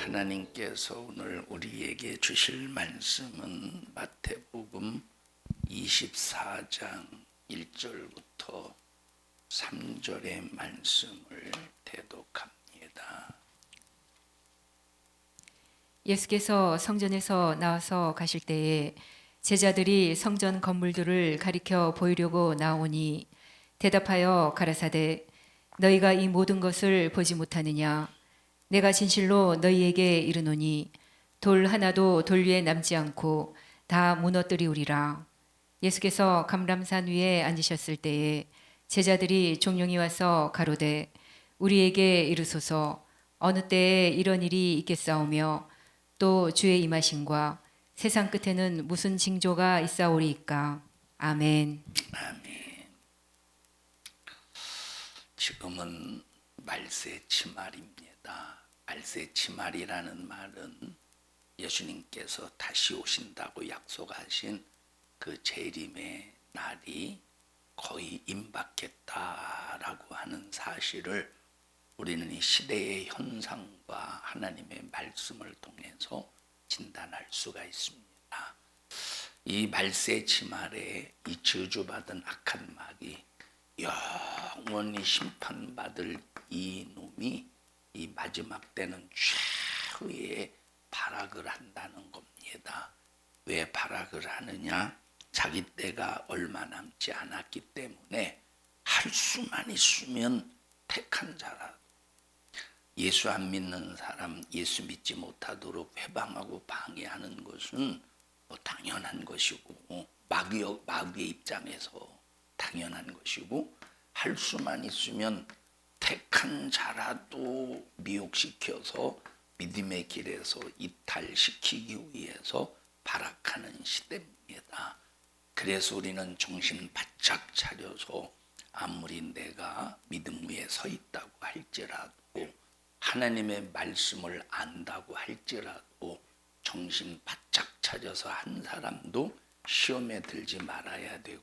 하나님께서 오늘 우리에게 주실 말씀은 마태복음 24장 1절부터 3절의 말씀을 대독합니다. 예수께서 성전에서 나와서 가실 때에 제자들이 성전 건물들을 가리켜 보이려고 나오니 대답하여 가라사대 너희가 이 모든 것을 보지 못하느냐? 내가 진실로 너희에게 이르노니 돌 하나도 돌 위에 남지 않고 다 무너뜨리우리라. 예수께서 감람산 위에 앉으셨을 때에 제자들이 종용이 와서 가로되 우리에게 이르소서 어느 때에 이런 일이 있겠사오며 또 주의 임하심과 세상 끝에는 무슨 징조가 있사오리이까. 아멘. 아멘. 지금은 말세치말입니다. 말세치말이라는 말은 예수님께서 다시 오신다고 약속하신 그 재림의 날이 거의 임박했다라고 하는 사실을 우리는 이 시대의 현상과 하나님의 말씀을 통해서 진단할 수가 있습니다. 이 말세치말에 이 저주받은 악한 마귀 영원히 심판받을 이 놈이 이 마지막 때는 최후의 발악을 한다는 겁니다. 왜 발악을 하느냐? 자기 때가 얼마 남지 않았기 때문에 할 수만 있으면 택한 자라도 예수 안 믿는 사람, 예수 믿지 못하도록 회방하고 방해하는 것은 당연한 것이고 마귀의 입장에서 당연한 것이고 할 수만 있으면 택한 자라도 미혹시켜서 믿음의 길에서 이탈시키기 위해서 발악하는 시대입니다. 그래서 우리는 정신 바짝 차려서 아무리 내가 믿음 위에 서 있다고 할지라도 하나님의 말씀을 안다고 할지라도 정신 바짝 차려서 한 사람도 시험에 들지 말아야 되고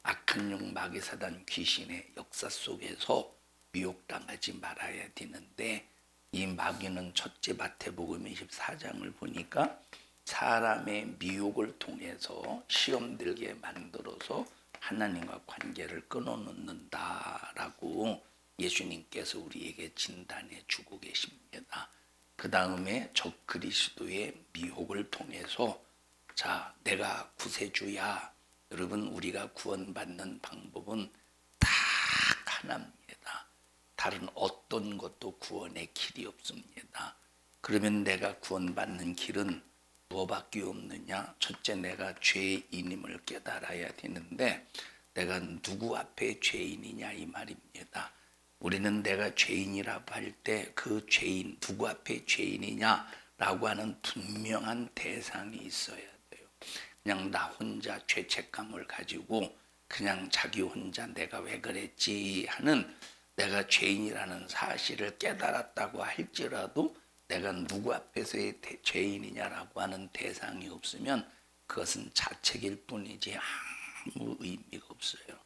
악한 영 마귀사단 귀신의 역사 속에서 미혹당하지 말아야 되는데 이 마귀는 첫째 마태복음 24장을 보니까 사람의 미혹을 통해서 시험 들게 만들어서 하나님과 관계를 끊어놓는다라고 예수님께서 우리에게 진단해 주고 계십니다. 그 다음에 적그리스도의 미혹을 통해서 자, 내가 구세주야. 여러분, 우리가 구원받는 방법은 딱 하나입니다. 다른 어떤 것도 구원의 길이 없습니다. 그러면 내가 구원받는 길은 뭐밖에 없느냐? 첫째, 내가 죄인임을 깨달아야 되는데 내가 누구 앞에 죄인이냐 이 말입니다. 우리는 내가 죄인이라고 할 때 그 죄인, 누구 앞에 죄인이냐라고 하는 분명한 대상이 있어야 돼요. 그냥 나 혼자 죄책감을 가지고 그냥 자기 혼자 내가 왜 그랬지 하는 내가 죄인이라는 사실을 깨달았다고 할지라도 내가 누구 앞에서의 죄인이냐라고 하는 대상이 없으면 그것은 자책일 뿐이지 아무 의미가 없어요.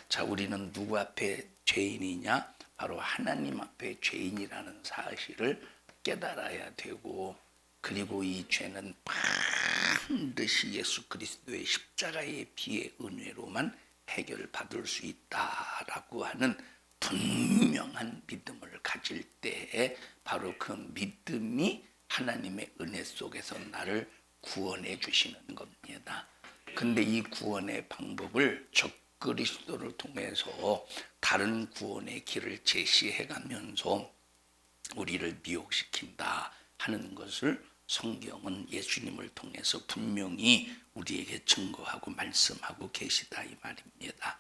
자, 우리는 누구 앞에 죄인이냐? 바로 하나님 앞에 죄인이라는 사실을 깨달아야 되고 그리고 이 죄는 반드시 예수 그리스도의 십자가의 피의 은혜로만 해결받을 수 있다라고 하는 분명한 믿음을 가질 때에 바로 그 믿음이 하나님의 은혜 속에서 나를 구원해 주시는 겁니다. 근데 이 구원의 방법을 적그리스도를 통해서 다른 구원의 길을 제시해 가면서 우리를 미혹시킨다 하는 것을 성경은 예수님을 통해서 분명히 우리에게 증거하고 말씀하고 계시다 이 말입니다.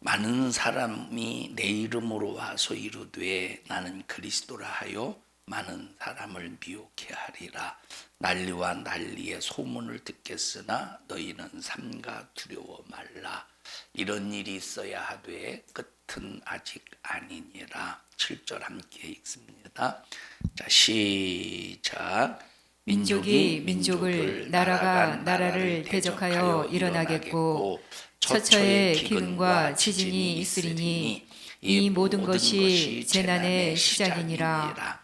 많은 사람이 내 이름으로 와서 이르되 나는 그리스도라 하여 많은 사람을 미혹해 하리라. 난리와 난리의 소문을 듣겠으나 너희는 삼가 두려워 말라. 이런 일이 있어야 하되 끝은 아직 아니니라. 7절 함께 읽습니다. 자, 시작. 민족이 민족을 나라가 나라를 대적하여 일어나겠고 처처에 기근과 지진이 있으리니 이 모든 것이 재난의 시작이니라.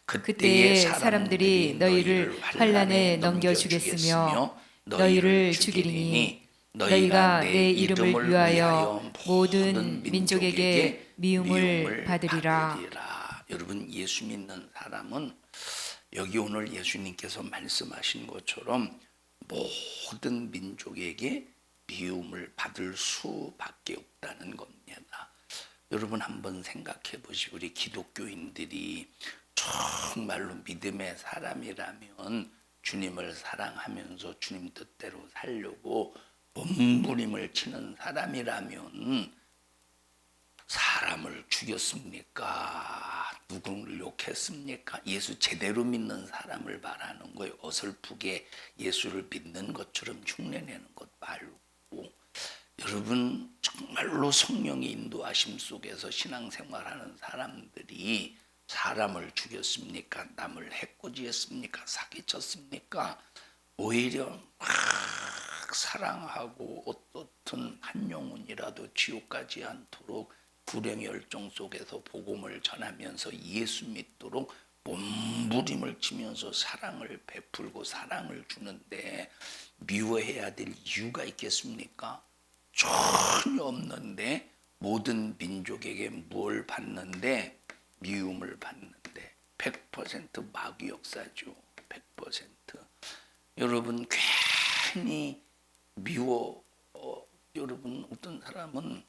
그때에 사람들이 너희를 환난에 넘겨주겠으며 너희를 죽이리니 너희가 내 이름을 위하여 모든 민족에게 미움을 받으리라. 여러분, 예수 믿는 사람은 여기 오늘 예수님께서 말씀하신 것처럼 모든 민족에게 미움을 받을 수밖에 없다는 겁니다. 여러분 한번 생각해 보시고, 우리 기독교인들이 정말로 믿음의 사람이라면, 주님을 사랑하면서 주님 뜻대로 살려고 몸부림을 치는 사람이라면 사람을 죽였습니까? 누구를 욕했습니까? 예수 제대로 믿는 사람을 말하는 거예요. 어설프게 예수를 믿는 것처럼 흉내내는 것 말고, 여러분 정말로 성령의 인도하심 속에서 신앙생활하는 사람들이 사람을 죽였습니까? 남을 해코지했습니까? 사기쳤습니까? 오히려 막 사랑하고 어떻든 한 영혼이라도 지옥 가지 않도록 불행 열정 속에서 복음을 전하면서 예수 믿도록 몸부림을 치면서 사랑을 베풀고 사랑을 주는데 미워해야 될 이유가 있겠습니까? 전혀 없는데, 모든 민족에게 뭘 받는데? 미움을 받는데 100% 마귀 역사죠. 100%. 여러분 괜히 미워, 여러분 어떤 사람은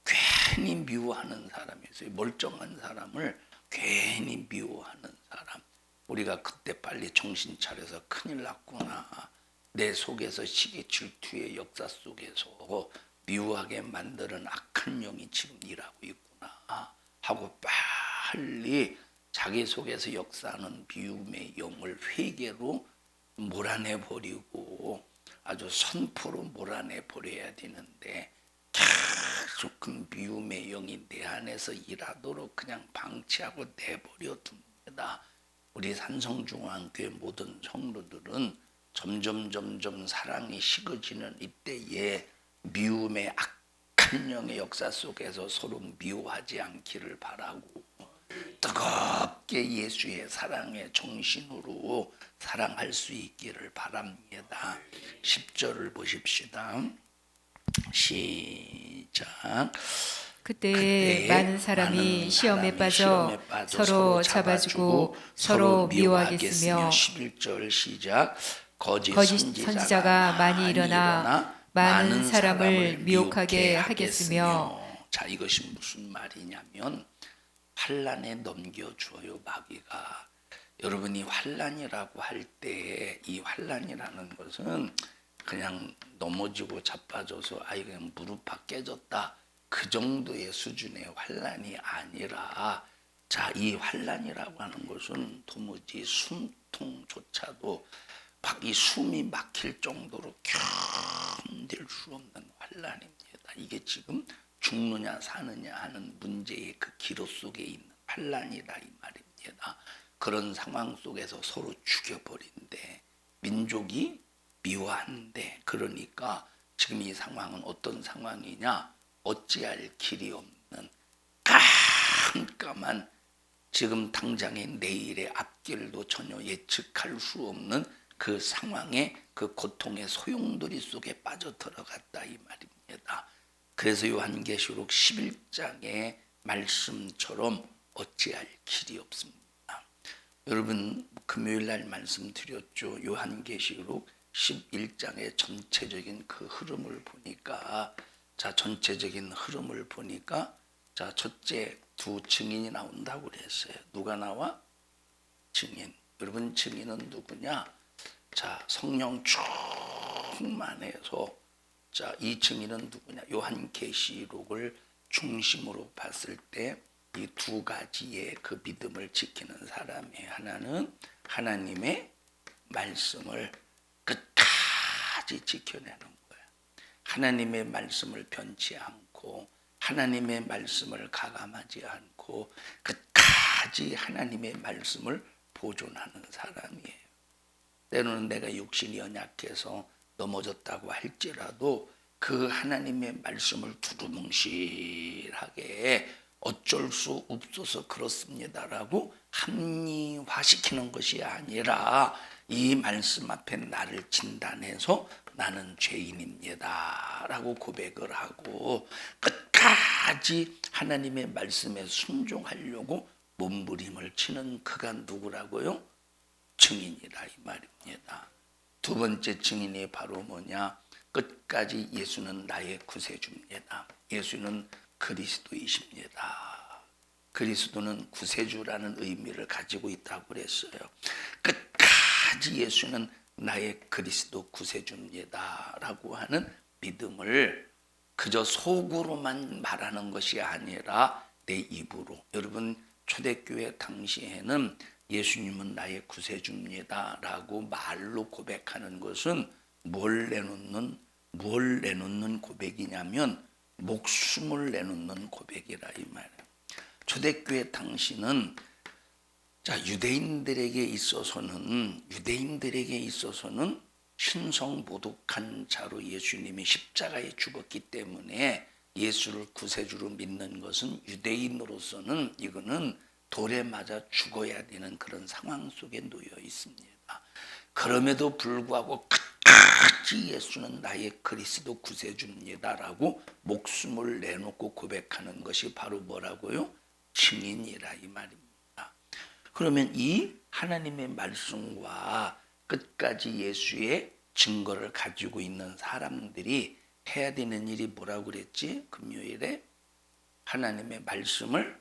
괜히 미워하는 사람이 있어요. 멀쩡한 사람을 괜히 미워하는 사람. 우리가 그때 빨리 정신 차려서 큰일 났구나, 내 속에서 시기 질투의 역사 속에서 미워하게 만드는 악한 영이 지금 일하고 있구나 하고 빨리 자기 속에서 역사하는 미움의 영을 회개로 몰아내버리고 아주 선포로 몰아내버려야 되는데, 계속 그 미움의 영이 내 안에서 일하도록 그냥 방치하고 내버려 둡니다. 우리 산성중앙교회 모든 성도들은 점점 사랑이 식어지는 이때에 미움의 악한 영의 역사 속에서 서로 미워하지 않기를 바라고, 뜨겁게 예수의 사랑의 정신으로 사랑할 수 있기를 바랍니다. 10절을 보십시다. 시작. 그때 많은 사람이 시험에 빠져 서로 잡아주고 서로 미워하겠으며 11절 시작. 거짓 선지자가 많이 일어나 많은 사람을 미혹하게 하겠으며. 자, 이것이 무슨 말이냐면 환난에 넘겨주어요, 마귀가. 여러분이 환난이라고 할 때 이 환난이라는 것은 그냥 넘어지고 자빠져서 그냥 무릎팍 깨졌다, 그 정도의 수준의 환난이 아니라, 자, 이 환난이라고 하는 것은 도무지 숨통조차도 막 이 숨이 막힐 정도로 견딜 수 없는 환난입니다. 이게 지금 죽느냐 사느냐 하는 문제의 그 기로 속에 있는 환난이다 이 말입니다. 그런 상황 속에서 서로 죽여버린대. 민족이 미워한대. 그러니까 지금 이 상황은 어떤 상황이냐? 어찌할 길이 없는 깜깜한, 지금 당장의 내일의 앞길도 전혀 예측할 수 없는 그 상황에, 그 고통의 소용돌이 속에 빠져들어갔다 이 말입니다. 그래서 요한계시록 11장의 말씀처럼 어찌할 길이 없습니다. 여러분 금요일 날 말씀드렸죠. 요한계시록 11장의 전체적인 그 흐름을 보니까, 자, 전체적인 흐름을 보니까, 자, 첫째 두 증인이 나온다고 그랬어요. 누가 나와? 증인. 여러분 증인은 누구냐? 자, 성령 충만해서, 자, 이 증인은 누구냐? 요한계시록을 중심으로 봤을 때 이 두 가지의 그 믿음을 지키는 사람이에요. 하나는 하나님의 말씀을 끝까지 지켜내는 거예요. 하나님의 말씀을 변치 않고 하나님의 말씀을 가감하지 않고 끝까지 하나님의 말씀을 보존하는 사람이에요. 때로는 내가 육신이 연약해서 넘어졌다고 할지라도 그 하나님의 말씀을 두루뭉실하게 어쩔 수 없어서 그렇습니다라고 합리화시키는 것이 아니라 이 말씀 앞에 나를 진단해서 나는 죄인입니다 라고 고백을 하고 끝까지 하나님의 말씀에 순종하려고 몸부림을 치는 그가 누구라고요? 증인이라 이 말입니다. 두 번째 증인이 바로 뭐냐? 끝까지 예수는 나의 구세주입니다. 예수는 그리스도이십니다. 그리스도는 구세주라는 의미를 가지고 있다고 그랬어요. 끝까지 예수는 나의 그리스도 구세주입니다 라고 하는 믿음을 그저 속으로만 말하는 것이 아니라 내 입으로. 여러분 초대교회 당시에는 예수님은 나의 구세주입니다 라고 말로 고백하는 것은 뭘 내놓는 고백이냐면 목숨을 내놓는 고백이라 이 말이에요. 초대교회 당시는 유대인들에게 있어서는 신성모독한 자로 예수님이 십자가에 죽었기 때문에 예수를 구세주로 믿는 것은 유대인으로서는 이거는 돌에 맞아 죽어야 되는 그런 상황 속에 놓여 있습니다. 그럼에도 불구하고 끝까지 예수는 나의 그리스도 구세주입니다라고 목숨을 내놓고 고백하는 것이 바로 뭐라고요? 증인이라 이 말입니다. 그러면 이 하나님의 말씀과 끝까지 예수의 증거를 가지고 있는 사람들이 해야 되는 일이 뭐라고 그랬지? 금요일에 하나님의 말씀을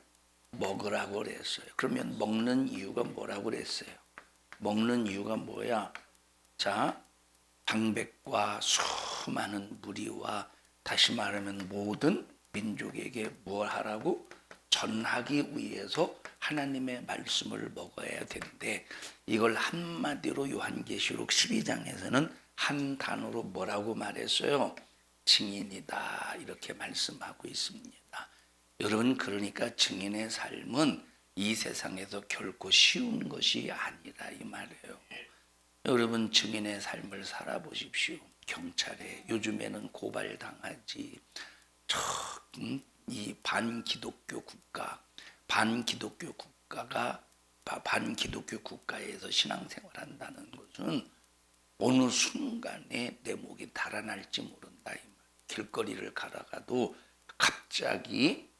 먹으라고 그랬어요. 그러면 먹는 이유가 뭐라고 그랬어요? 먹는 이유가 뭐야? 자, 방백과 수많은 무리와 다시 말하면 모든 민족에게 뭘 하라고? 전하기 위해서 하나님의 말씀을 먹어야 되는데 이걸 한마디로 요한계시록 12장에서는 한 단어로 뭐라고 말했어요? 증인이다 이렇게 말씀하고 있습니다. 여러분 그러니까 증인의 삶은 이 세상에서 결코 쉬운 것이 아니라 이 말이에요. 여러분 증인의 삶을 살아보십시오. 경찰에 요즘에는 고발당하지. 이 반기독교 국가에서 신앙생활한다는 것은 어느 순간에 내 목이 달아날지 모른다 이 말. 길거리를 가다가도 갑자기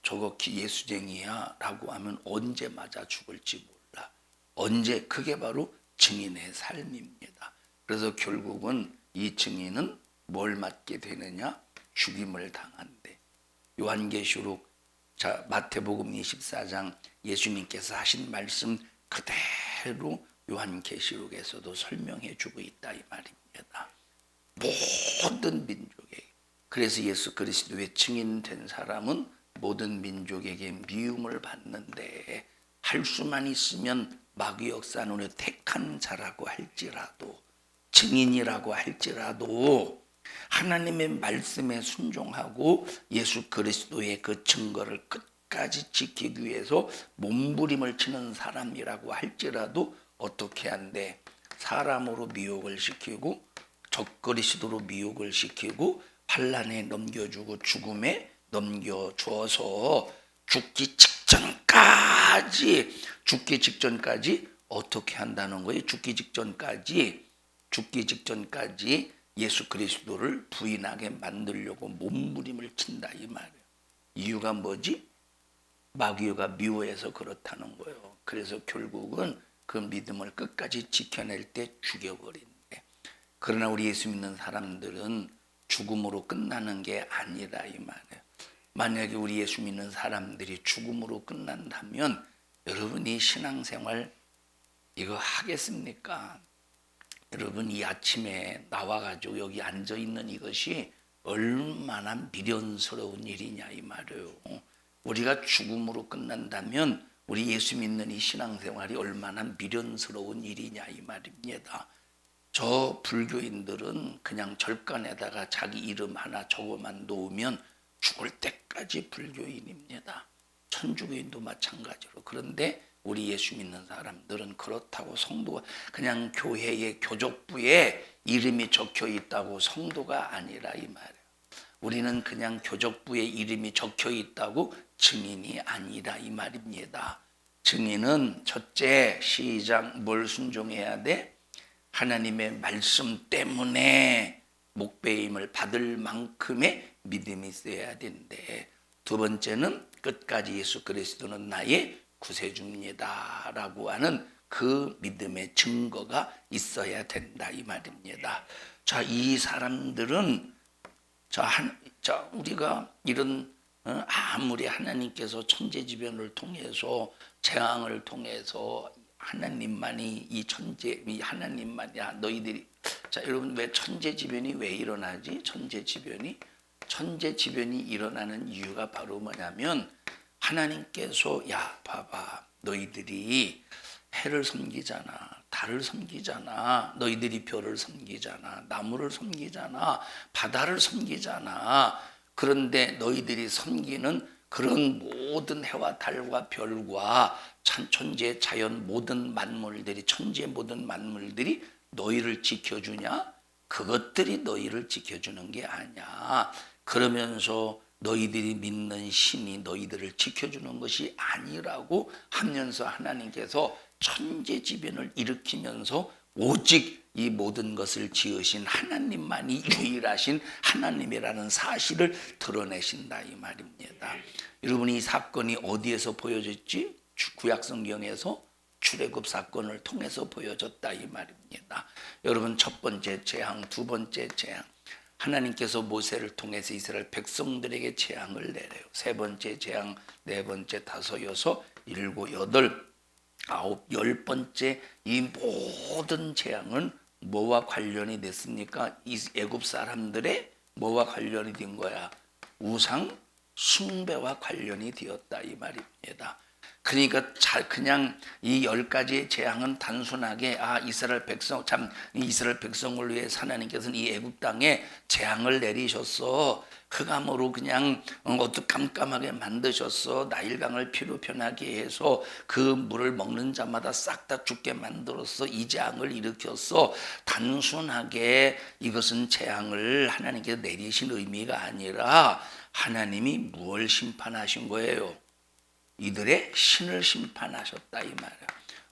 저거 예수쟁이야 라고 하면 언제 맞아 죽을지 몰라. 언제 그게 바로 증인의 삶입니다. 그래서 결국은 이 증인은 뭘 맞게 되느냐? 죽임을 당한대. 요한계시록 마태복음 24장 예수님께서 하신 말씀 그대로 요한계시록에서도 설명해 주고 있다 이 말입니다. 모든 민족에게. 그래서 예수 그리스도의 증인된 사람은 모든 민족에게 미움을 받는데 할 수만 있으면 마귀 역사론에 택한 자라고 할지라도 증인이라고 할지라도 하나님의 말씀에 순종하고 예수 그리스도의 그 증거를 끝까지 지키기 위해서 몸부림을 치는 사람이라고 할지라도 어떻게 한대? 사람으로 미혹을 시키고 적그리스도로 미혹을 시키고 환난에 넘겨주고 죽음에 넘겨주어서 죽기 직전까지 어떻게 한다는 거예요? 죽기 직전까지 예수 그리스도를 부인하게 만들려고 몸부림을 친다 이 말이에요. 이유가 뭐지? 마귀가 미워해서 그렇다는 거예요. 그래서 결국은 그 믿음을 끝까지 지켜낼 때 죽여버린대. 그러나 우리 예수 믿는 사람들은 죽음으로 끝나는 게 아니라 이 말이에요. 만약에 우리 예수 믿는 사람들이 죽음으로 끝난다면 여러분이 신앙생활 이거 하겠습니까? 여러분 이 아침에 나와가지고 여기 앉아있는 이것이 얼마나 미련스러운 일이냐 이 말이에요. 우리가 죽음으로 끝난다면 우리 예수 믿는 이 신앙생활이 얼마나 미련스러운 일이냐 이 말입니다. 저 불교인들은 그냥 절간에다가 자기 이름 하나 적어만 놓으면 죽을 때까지 불교인입니다. 천주교인도 마찬가지로. 그런데 우리 예수 믿는 사람들은 그렇다고 성도가 그냥 교회의 교족부에 이름이 적혀 있다고 성도가 아니라 이 말이에요. 우리는 그냥 교적부에 이름이 적혀 있다고 증인이 아니라 이 말입니다. 증인은 첫째, 시작, 뭘 순종해야 돼? 하나님의 말씀 때문에 목배임을 받을 만큼의 믿음이 있어야 되는데, 두 번째는 끝까지 예수 그리스도는 나의 구세주입니다 라고 하는 그 믿음의 증거가 있어야 된다 이 말입니다. 자, 이 사람들은 우리가 이런 아무리 하나님께서 천재지변을 통해서 재앙을 통해서 하나님만이 이 천재, 이 하나님만이야 너희들이. 자, 여러분, 왜 천재지변이 왜 일어나지? 천재지변이 일어나는 이유가 바로 뭐냐면, 하나님께서 야 봐봐, 너희들이 해를 섬기잖아, 달을 섬기잖아, 너희들이 별을 섬기잖아, 나무를 섬기잖아, 바다를 섬기잖아. 그런데 너희들이 섬기는 그런 모든 해와 달과 별과 천재 자연 모든 만물들이, 천지의 모든 만물들이 너희를 지켜주냐? 그것들이 너희를 지켜주는 게 아니야. 그러면서 너희들이 믿는 신이 너희들을 지켜주는 것이 아니라고 하면서 하나님께서 천재지변을 일으키면서 오직 이 모든 것을 지으신 하나님만이 유일하신 하나님이라는 사실을 드러내신다 이 말입니다. 여러분, 이 사건이 어디에서 보여졌지? 구약성경에서 출애굽 사건을 통해서 보여졌다 이 말입니다. 여러분, 첫 번째 재앙, 두 번째 재앙, 하나님께서 모세를 통해서 이스라엘 백성들에게 재앙을 내려요. 세 번째 재앙, 네 번째, 다섯, 여섯, 일곱, 여덟, 아홉, 열 번째 이 모든 재앙은 뭐와 관련이 됐습니까? 이 애굽 사람들의 뭐와 관련이 된 거야? 우상 숭배와 관련이 되었다 이 말입니다. 그러니까 그냥 이 10가지의 재앙은 단순하게 이스라엘 백성을 위해 하나님께서는 이 애굽 땅에 재앙을 내리셨어. 흑암으로 그냥 어두깜깜하게 만드셨어. 나일강을 피로 변하게 해서 그 물을 먹는 자마다 싹 다 죽게 만들었어. 이 재앙을 일으켰어. 단순하게 이것은 재앙을 하나님께서 내리신 의미가 아니라 하나님이 무엇을 심판하신 거예요? 이들의 신을 심판하셨다 이 말이야.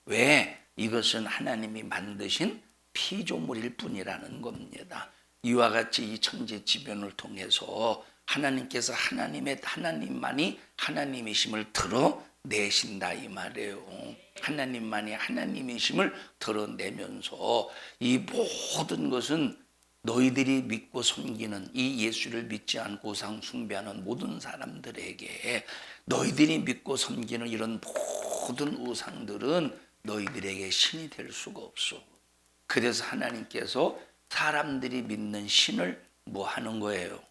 왜? 이것은 하나님이 만드신 피조물일 뿐이라는 겁니다. 이와 같이 이 천재지변을 통해서 하나님께서 하나님만이 하나님이심을 드러내신다 이 말이에요. 하나님만이 하나님이심을 드러내면서 이 모든 것은 너희들이 믿고 섬기는 이 예수를 믿지 않고 우상 숭배하는 모든 사람들에게, 너희들이 믿고 섬기는 이런 모든 우상들은 너희들에게 신이 될 수가 없어. 그래서 하나님께서 사람들이 믿는 신을 뭐 하는 거예요?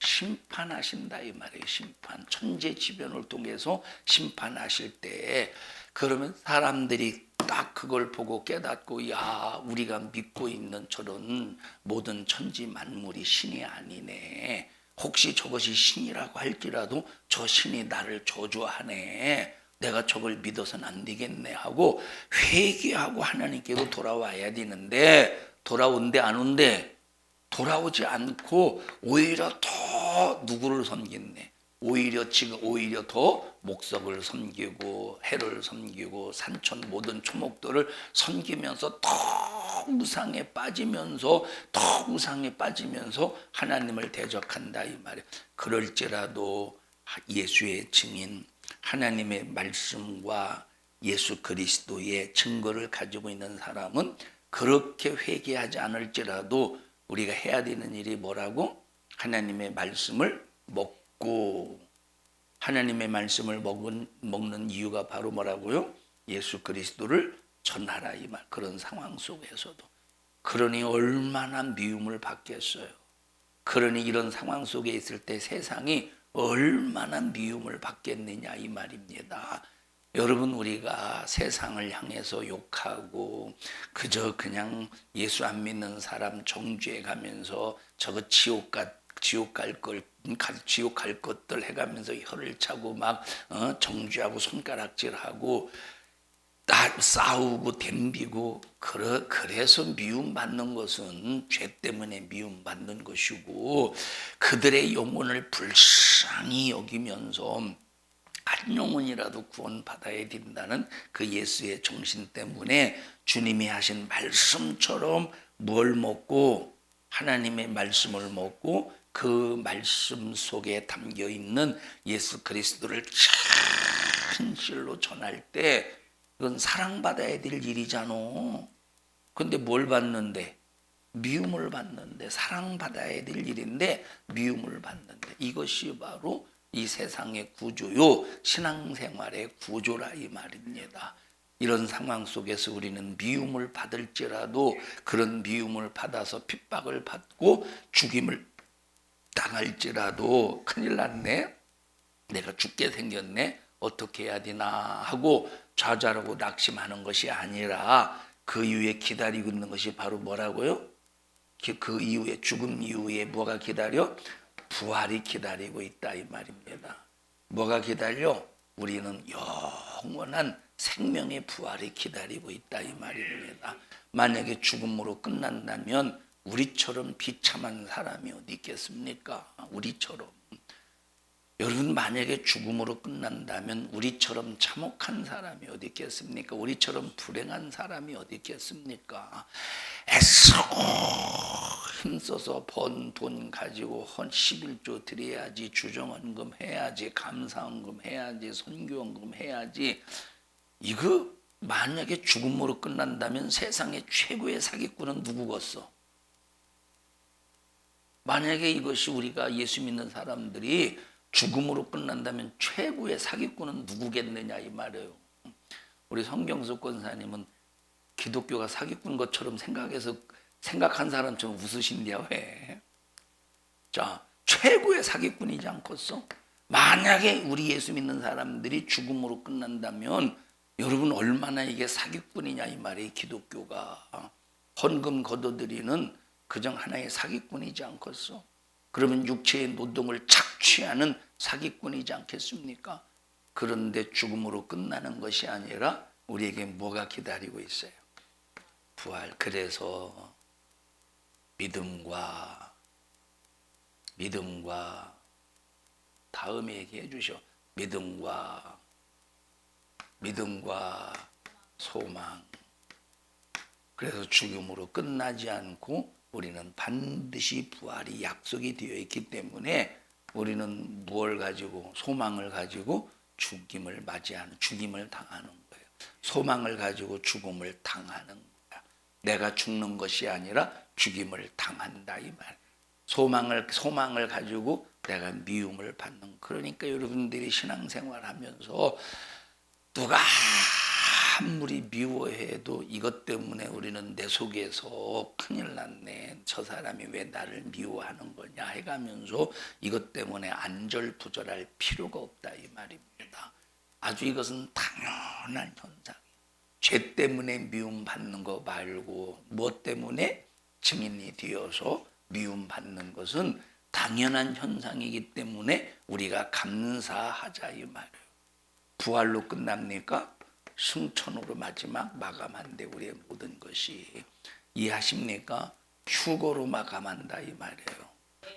심판하신다 이 말이에요. 심판. 천재지변을 통해서 심판하실 때, 그러면 사람들이 딱 그걸 보고 깨닫고, 야, 우리가 믿고 있는 저런 모든 천지 만물이 신이 아니네. 혹시 저것이 신이라고 할지라도 저 신이 나를 저주하네. 내가 저걸 믿어서는 안 되겠네 하고 회개하고 하나님께로 돌아와야 되는데, 돌아온대 안 온대? 돌아오지 않고 오히려 더 누구를 섬겼네? 오히려 더 목석을 섬기고 해를 섬기고 산천 모든 초목들을 섬기면서 더 우상에 빠지면서 하나님을 대적한다 이 말이에요. 그럴지라도 예수의 증인 하나님의 말씀과 예수 그리스도의 증거를 가지고 있는 사람은 그렇게 회개하지 않을지라도 우리가 해야 되는 일이 뭐라고? 하나님의 말씀을 먹고, 하나님의 말씀을 먹는 이유가 바로 뭐라고요? 예수 그리스도를 전하라 이 말. 그런 상황 속에서도. 그러니 얼마나 미움을 받겠어요. 그러니 이런 상황 속에 있을 때 세상이 얼마나 미움을 받겠느냐 이 말입니다. 여러분, 우리가 세상을 향해서 욕하고 그냥 예수 안 믿는 사람 정죄해 가면서 저거 지옥 갈 것들 해가면서 혀를 차고 막 정죄하고 손가락질하고 싸우고 덤비고 그래서 미움받는 것은 죄 때문에 미움받는 것이고, 그들의 영혼을 불쌍히 여기면서 한 영혼이라도 구원받아야 된다는 그 예수의 정신 때문에 주님이 하신 말씀처럼 뭘 먹고, 하나님의 말씀을 먹고 그 말씀 속에 담겨 있는 예수 그리스도를 진실로 전할 때, 이건 사랑받아야 될 일이잖아. 근데 뭘 받는데? 미움을 받는데. 사랑받아야 될 일인데 미움을 받는데. 이것이 바로 이 세상의 구조요, 신앙생활의 구조라 이 말입니다. 이런 상황 속에서 우리는 미움을 받을지라도, 그런 미움을 받아서 핍박을 받고 죽임을 당할지라도 큰일 났네, 내가 죽게 생겼네, 어떻게 해야 되나 하고 좌절하고 낙심하는 것이 아니라, 그 이후에 기다리고 있는 것이 바로 뭐라고요? 그 이후에, 죽음 이후에 뭐가 기다려? 부활이 기다리고 있다 이 말입니다. 뭐가 기다려? 우리는 영원한 생명의 부활이 기다리고 있다 이 말입니다. 만약에 죽음으로 끝난다면 우리처럼 비참한 사람이 어디 있겠습니까? 우리처럼. 여러분, 만약에 죽음으로 끝난다면 우리처럼 참혹한 사람이 어디 있겠습니까? 우리처럼 불행한 사람이 어디 있겠습니까? 애써 힘써서 번 돈 가지고 11조 드려야지, 주정헌금 해야지, 감사헌금 해야지, 선교헌금 해야지. 이거 만약에 죽음으로 끝난다면 세상의 최고의 사기꾼은 누구겠어? 만약에 이것이, 우리가 예수 믿는 사람들이 죽음으로 끝난다면 최고의 사기꾼은 누구겠느냐 이 말이에요. 우리 성경섭 권사님은 기독교가 사기꾼 것처럼 생각한 사람처럼 웃으신대요. 왜? 자, 최고의 사기꾼이지 않겠어? 만약에 우리 예수 믿는 사람들이 죽음으로 끝난다면 여러분, 얼마나 이게 사기꾼이냐 이 말이에요. 기독교가 헌금 거둬들이는 그정 하나의 사기꾼이지 않겠어? 그러면 육체의 노동을 착취하는 사기꾼이지 않겠습니까? 그런데 죽음으로 끝나는 것이 아니라 우리에게 뭐가 기다리고 있어요? 부활. 그래서 믿음과 다음에 얘기해 주셔. 믿음과 소망. 그래서 죽음으로 끝나지 않고 우리는 반드시 부활이 약속이 되어 있기 때문에 우리는 무엇을 가지고, 소망을 가지고 죽임을 맞이하는, 죽임을 당하는 거예요. 소망을 가지고 죽음을 당하는 거야. 내가 죽는 것이 아니라 죽임을 당한다 이 말. 소망을 가지고 내가 미움을 받는. 그러니까 여러분들이 신앙생활하면서 누가 아무리 미워해도 이것 때문에 우리는 내 속에서 큰일 났네, 저 사람이 왜 나를 미워하는 거냐 해가면서 이것 때문에 안절부절할 필요가 없다 이 말입니다. 아주 이것은 당연한 현상. 죄 때문에 미움받는 거 말고 무엇 때문에 증인이 되어서 미움받는 것은 당연한 현상이기 때문에 우리가 감사하자 이 말이에요. 부활로 끝납니까? 승천으로 마지막 마감한데 우리의 모든 것이. 이해하십니까? 휴거로 마감한다 이 말이에요.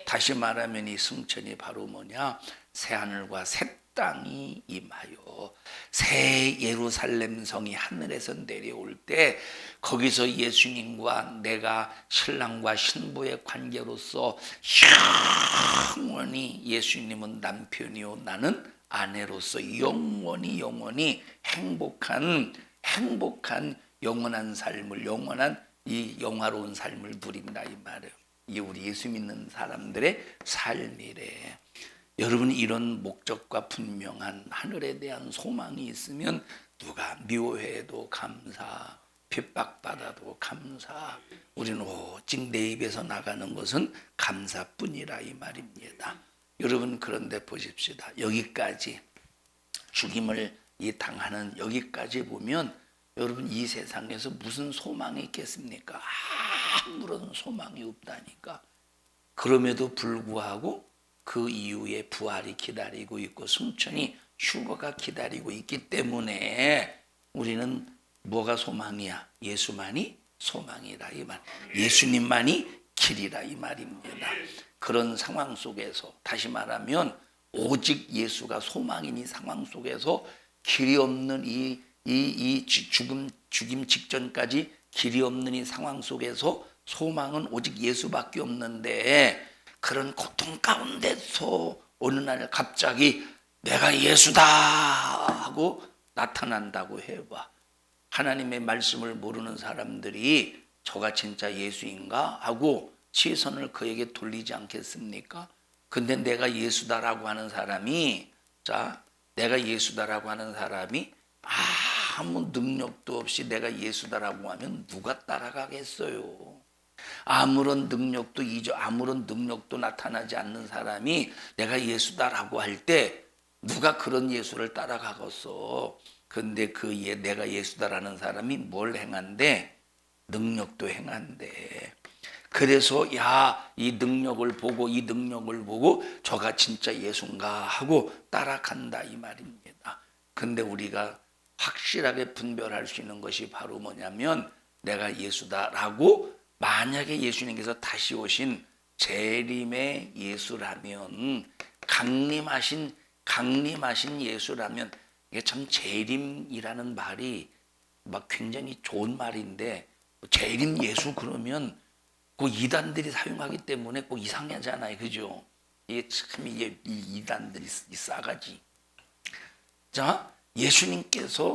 다시 말하면 이 승천이 바로 뭐냐? 새하늘과 새 땅이 임하여 새 예루살렘 성이 하늘에서 내려올 때, 거기서 예수님과 내가 신랑과 신부의 관계로서 영원히, 예수님은 남편이요 나는 아내로서 영원히 행복한 영원한 삶을, 영원한 이 영화로운 삶을 누린다 이 말이에요. 이게 우리 예수 믿는 사람들의 삶이래. 여러분, 이런 목적과 분명한 하늘에 대한 소망이 있으면 누가 미워해도 감사, 핍박받아도 감사. 우리는 오직 내 입에서 나가는 것은 감사뿐이라 이 말입니다. 여러분, 그런데 보십시다. 여기까지 죽임을 당하는 여기까지 보면 여러분, 이 세상에서 무슨 소망이 있겠습니까? 아무런 소망이 없다니까. 그럼에도 불구하고 그 이후에 부활이 기다리고 있고 승천이, 휴거가 기다리고 있기 때문에 우리는 뭐가 소망이야? 예수만이 소망이라 이 말. 예수님만이 길이라 이 말입니다. 그런 상황 속에서 다시 말하면 오직 예수가 소망인 이 상황 속에서 길이 없는 죽임 직전까지 길이 없는 이 상황 속에서 소망은 오직 예수밖에 없는데 그런 고통 가운데서 어느 날 갑자기 내가 예수다 하고 나타난다고 해봐. 하나님의 말씀을 모르는 사람들이 저가 진짜 예수인가 하고 시선을 그에게 돌리지 않겠습니까? 근데 내가 예수다라고 하는 사람이 내가 예수다라고 하는 사람이 아무 능력도 없이 내가 예수다라고 하면 누가 따라가겠어요? 아무런 능력도 나타나지 않는 사람이 내가 예수다라고 할 때 누가 그런 예수를 따라가겠어? 근데 내가 예수다라는 사람이 뭘 행한대? 능력도 행한대. 그래서 이 능력을 보고 저가 진짜 예수인가 하고 따라간다 이 말입니다. 근데 우리가 확실하게 분별할 수 있는 것이 바로 뭐냐면 내가 예수다라고 만약에 예수님께서 다시 오신 재림의 예수라면 강림하신 예수라면 이게 참 재림이라는 말이 막 굉장히 좋은 말인데 재림 예수 그러면 그 이단들이 사용하기 때문에 꼭 이상하잖아요, 그죠? 이게 참 이게 이단들이 싸가지. 예수님께서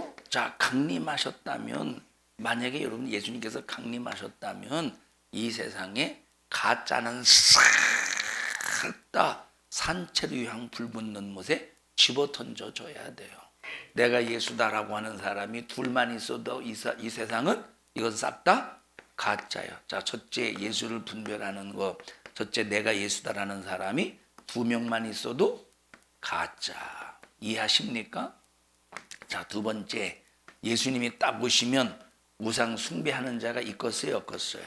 강림하셨다면 만약에 여러분 예수님께서 강림하셨다면 이 세상에 가짜는 싹 다 산채로 향 불붙는 못에 집어 던져줘야 돼요. 내가 예수다라고 하는 사람이 둘만 있어도 이 세상은 이건 싹 다 가짜예요. 첫째 예수를 분별하는 거, 첫째 내가 예수다라는 사람이 2명만 있어도 가짜. 이해하십니까? 두 번째 예수님이 딱 오시면 우상 숭배하는 자가 있겠어요, 없겠어요?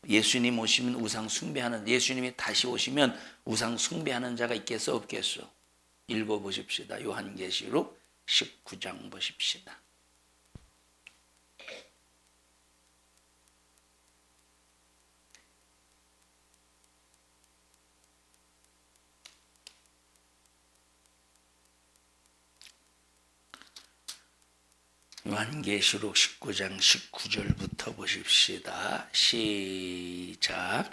예수님 오시면 우상 숭배하는, 예수님이 다시 오시면 우상 숭배하는 자가 있겠어, 없겠어? 읽어보십시다. 요한계시록 19장 보십시다. 요한계시록 19장 19절부터 보십시다. 시작.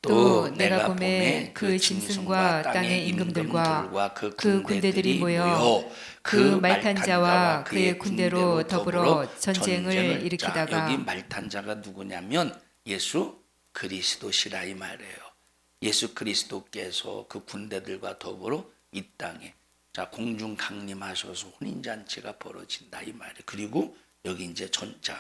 또 내가 보매 그 짐승과 땅의 임금들과 그 군대들이 모여 그 말탄 자와 그의 군대로 더불어 전쟁을 일으키다가, 여기 말탄 자가 누구냐면 예수 그리스도시라 이 말이에요. 예수 그리스도께서 그 군대들과 더불어 이 땅에 공중 강림하셔서 혼인잔치가 벌어진다 이 말이에요. 그리고 여기 이제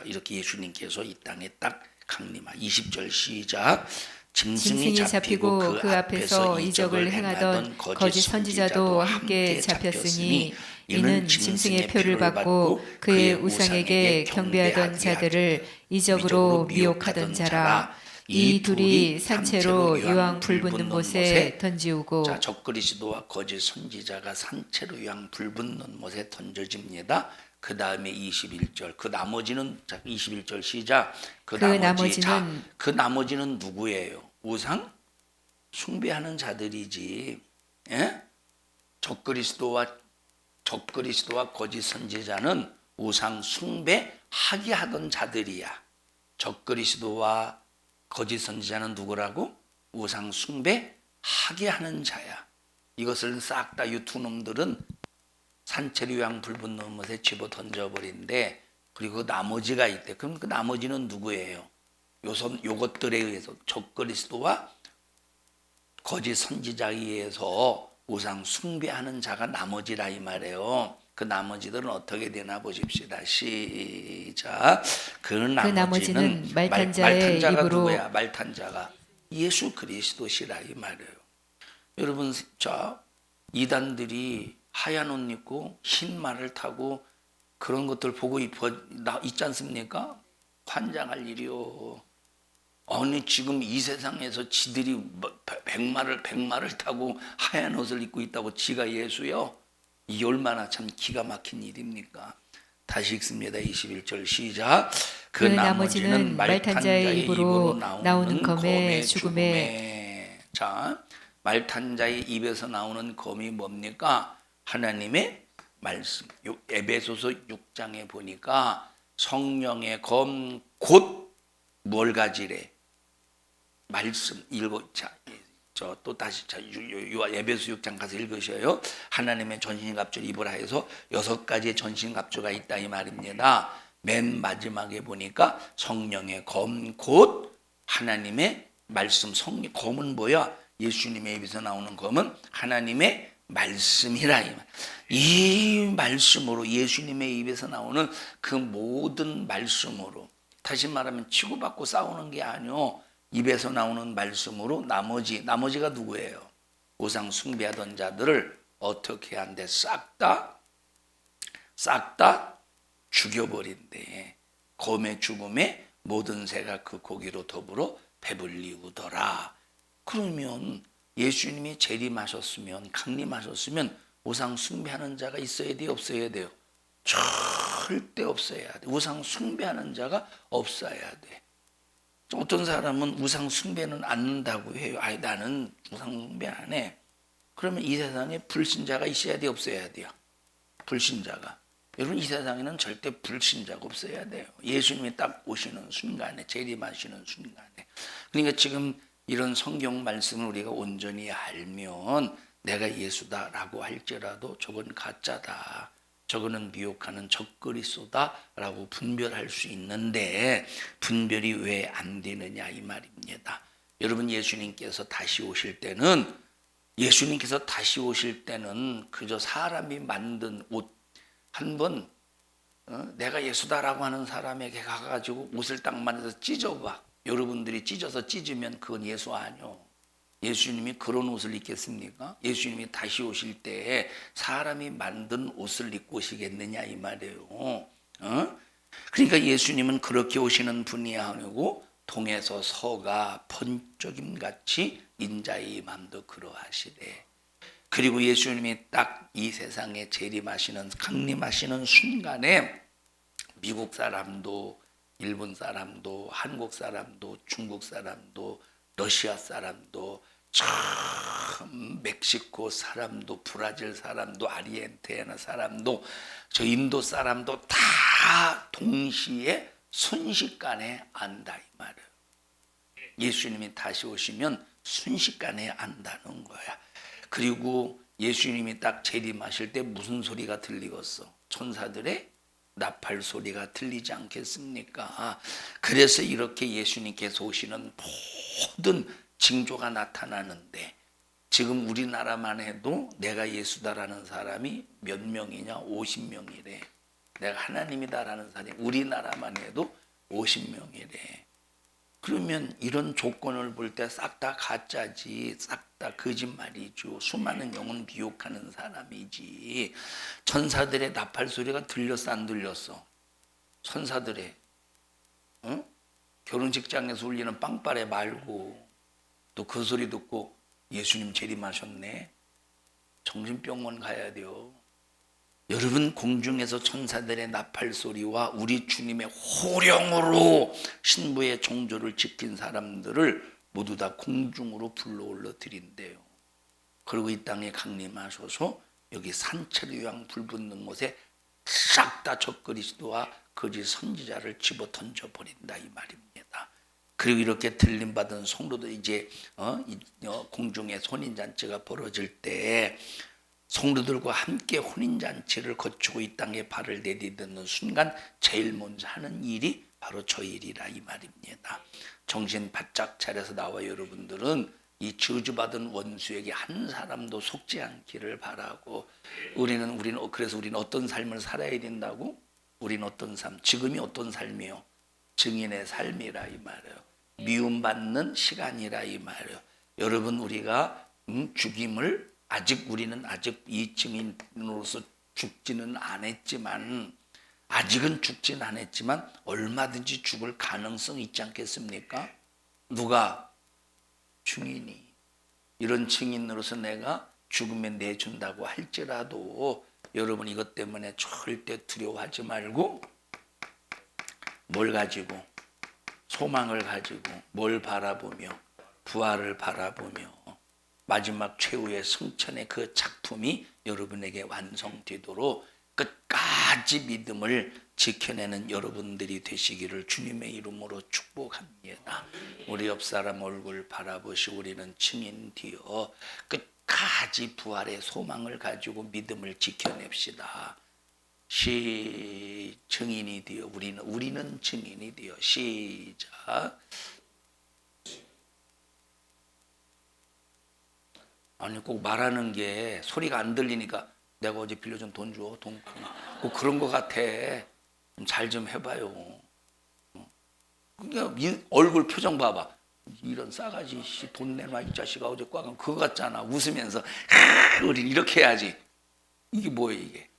이렇게 예수님께서 이 땅에 딱 강림하. 20절 시작. 짐승이 잡히고 그 앞에서 이적을 행하던 거짓 선지자도 함께 잡혔으니 이는 짐승의 표를 받고 그의 우상에게 경배하던 자들을 이적으로 미혹하던 자라. 이 둘이 산채로 유황 불붙는 못에 던지우고. 적그리스도와 거짓 선지자가 산채로 유황 불붙는 못에 던져집니다. 그 다음에 21절. 그 나머지는 21절 시작. 그 나머지는 누구예요? 우상 숭배하는 자들이지. 예? 적그리스도와 거짓 선지자는 우상 숭배하게 하던 자들이야. 적그리스도와 거짓 선지자는 누구라고? 우상 숭배하게 하는 자야. 이것을 싹 다 이 두 놈들은 산채로 유황 불붙는 못에 집어 던져버린대. 그리고 나머지가 있대. 그럼 그 나머지는 누구예요? 요것들에 의해서 적그리스도와 거짓 선지자에 의해서 우상 숭배하는 자가 나머지라 이 말이에요. 그 나머지들은 어떻게 되나 보십시다. 시작. 그 나머지는 말탄 자가 누구야? 말탄 자가 예수 그리스도시라 이 말이에요. 여러분, 이단들이 하얀 옷 입고 흰 말을 타고 그런 것들 보고 있지 않습니까? 환장할 일이요. 아니 지금 이 세상에서 지들이 백마를 타고 하얀 옷을 입고 있다고 지가 예수요? 이 얼마나 참 기가 막힌 일입니까? 다시 읽습니다. 21절 시작. 그 나머지는 말탄자의 입으로 나오는 검의 죽음에. 자, 말탄자의 입에서 나오는 검이 뭡니까? 하나님의 말씀. 에베소서 6장에 보니까 성령의 검 곧 뭘 가지래? 말씀. 자, 또 다시 에베소 6장 가서 읽으셔요. 하나님의 전신갑주를 입으라 해서 6가지의 전신갑주가 있다 이 말입니다. 맨 마지막에 보니까 성령의 검 곧 하나님의 말씀. 성령 검은 뭐야? 예수님의 입에서 나오는 검은 하나님의 말씀이라 이 말. 이 말씀으로 예수님의 입에서 나오는 그 모든 말씀으로, 다시 말하면 치고받고 싸우는 게 아니요, 입에서 나오는 말씀으로 나머지가 누구예요? 우상 숭배하던 자들을 어떻게 한대? 싹 다 죽여버린대. 검의 죽음에 모든 새가 그 고기로 더불어 배불리우더라. 그러면 예수님이 재림하셨으면, 강림하셨으면 우상 숭배하는 자가 있어야 돼요, 없어야 돼요? 절대 없어야 돼. 우상 숭배하는 자가 없어야 돼. 어떤 사람은 우상 숭배는 않는다고 해요. 아니, 나는 우상 숭배 안 해. 그러면 이 세상에 불신자가 있어야 돼, 없어야 돼요? 불신자가. 여러분, 이 세상에는 절대 불신자가 없어야 돼요. 예수님이 딱 오시는 순간에, 재림하시는 순간에. 그러니까 지금 이런 성경 말씀을 우리가 온전히 알면 내가 예수다라고 할지라도 저건 가짜다, 저거는 미혹하는 적그리스도다라고 분별할 수 있는데, 분별이 왜 안 되느냐 이 말입니다. 여러분, 예수님께서 다시 오실 때는 그저 사람이 만든 옷 한번, 내가 예수다라고 하는 사람에게 가가지고 옷을 딱 만져서 찢어봐. 여러분들이 찢어서 찢으면 그건 예수 아니요. 예수님이 그런 옷을 입겠습니까? 예수님이 다시 오실 때 사람이 만든 옷을 입고 오시겠느냐 이 말이에요. 그러니까 예수님은 그렇게 오시는 분이 아니고 동에서 서가 번쩍임같이 인자의 맘도 그러하시되, 그리고 예수님이 딱 이 세상에 재림하시는, 강림하시는 순간에 미국 사람도, 일본 사람도, 한국 사람도, 중국 사람도, 러시아 사람도, 멕시코 사람도, 브라질 사람도, 아르헨티나 사람도, 저 인도 사람도 다 동시에 순식간에 안다 이 말이에요. 예수님이 다시 오시면 순식간에 안다는 거야. 그리고 예수님이 딱 재림하실 때 무슨 소리가 들리겠어? 천사들의 나팔 소리가 들리지 않겠습니까? 그래서 이렇게 예수님께서 오시는 모든 징조가 나타나는데, 지금 우리나라만 해도 내가 예수다라는 사람이 몇 명이냐? 50명이래. 내가 하나님이다라는 사람이 우리나라만 해도 50명이래. 그러면 이런 조건을 볼 때 싹 다 가짜지, 싹 다 거짓말이죠. 수많은 영혼 미혹하는 사람이지. 천사들의 나팔 소리가 들렸어, 안 들렸어? 천사들의 결혼식장에서 울리는 빵빠레 말고 또 그 소리 듣고 예수님 재림하셨네, 정신병원 가야 돼요. 여러분, 공중에서 천사들의 나팔 소리와 우리 주님의 호령으로 신부의 종조를 지킨 사람들을 모두 다 공중으로 불러올려 드린대요. 그리고 이 땅에 강림하셔서 여기 산채류양 불붙는 곳에 싹 다 적그리스도와 거짓 선지자를 집어 던져 버린다 이 말입니다. 그리고 이렇게 들림받은 성도들, 이제 공중에 혼인잔치가 벌어질 때 성도들과 함께 혼인잔치를 거치고 이 땅에 발을 내딛는 순간 제일 먼저 하는 일이 바로 저 일이라 이 말입니다. 정신 바짝 차려서 나와 여러분들은 이 저주받은 원수에게 한 사람도 속지 않기를 바라고, 그래서 우리는 어떤 삶을 살아야 된다고? 우리는 어떤 삶, 지금이 어떤 삶이요? 증인의 삶이라 이 말이에요. 미움받는 시간이라 이 말이에요. 여러분, 우리가 죽임을 우리는 아직 이 증인으로서 죽지는 않았지만, 아직은 죽지는 않았지만 얼마든지 죽을 가능성이 있지 않겠습니까? 누가? 증인이. 이런 증인으로서 내가 죽음에 내준다고 할지라도 여러분 이것 때문에 절대 두려워하지 말고 뭘 가지고 소망을 가지고 뭘 바라보며 부활을 바라보며 마지막 최후의 승천의 그 작품이 여러분에게 완성되도록 끝까지 믿음을 지켜내는 여러분들이 되시기를 주님의 이름으로 축복합니다. 우리 옆 사람 얼굴 바라보시고 우리는 증인되어 끝까지 부활의 소망을 가지고 믿음을 지켜냅시다. 증인이 되어 우리는 증인이 되어 시작. 아니 꼭 말하는 게 소리가 안 들리니까 내가 어제 빌려준 돈 줘, 꼭 그런 것 같아. 잘 좀 해봐요. 그러니까 얼굴 표정 봐봐. 이런 싸가지 돈 내놔 이 자식아 어제 꽉은 그거 같잖아. 웃으면서 우린 이렇게 해야지. 이게 뭐예요 이게?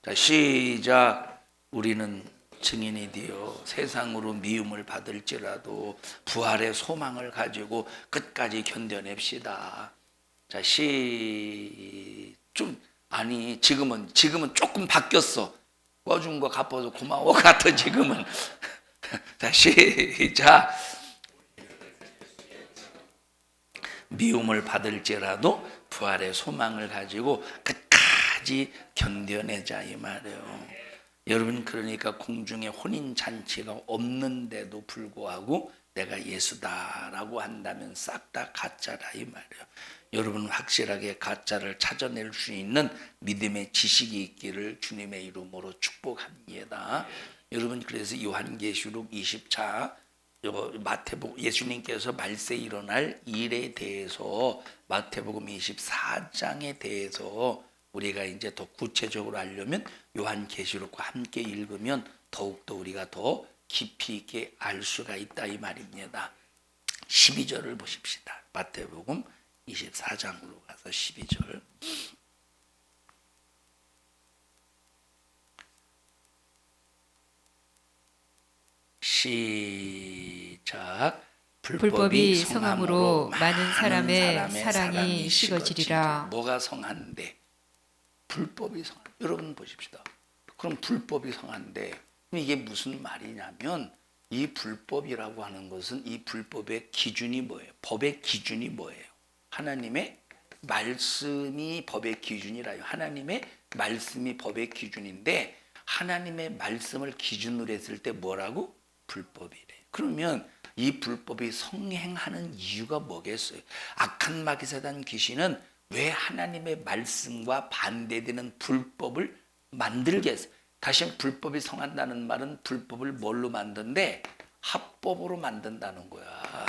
자 시작. 우리는 증인이 되어 세상으로 미움을 받을지라도 부활의 소망을 가지고 끝까지 견뎌냅시다. 자 지금은 조금 바뀌었어. 꿔준 거 갚아서 고마워 같아 지금은. 자 시작. 미움을 받을지라도 부활의 소망을 가지고 끝까지 견뎌내자 이 말이에요. 여러분 그러니까 공중에 혼인잔치가 없는데도 불구하고 내가 예수다라고 한다면 싹 다 가짜라 이 말이에요. 여러분 확실하게 가짜를 찾아낼 수 있는 믿음의 지식이 있기를 주님의 이름으로 축복합니다. 여러분 그래서 요한계시록 20장 마태복음 예수님께서 말세 일어날 일에 대해서 마태복음 24장에 대해서 우리가 이제 더 구체적으로 알려면 요한계시록과 함께 읽으면 더욱더 우리가 더 깊이 있게 알 수가 있다 이 말입니다. 12절을 보십시다. 마태복음 24장으로 가서 12절. 시작. 불법이 성함으로 많은 사람의 사랑이 식어지리라. 뭐가 성한데? 불법이 성한. 여러분 보십시다. 그럼 불법이 성한데 이게 무슨 말이냐면 이 불법이라고 하는 것은 이 불법의 기준이 뭐예요? 법의 기준이 뭐예요? 하나님의 말씀이 법의 기준이라요. 하나님의 말씀이 법의 기준인데 하나님의 말씀을 기준으로 했을 때 뭐라고? 불법이래. 그러면 이 불법이 성행하는 이유가 뭐겠어요? 악한 마귀사단 귀신은 왜 하나님의 말씀과 반대되는 불법을 만들겠어요? 다시 한번 불법이 성한다는 말은 불법을 뭘로 만든대? 합법으로 만든다는 거야.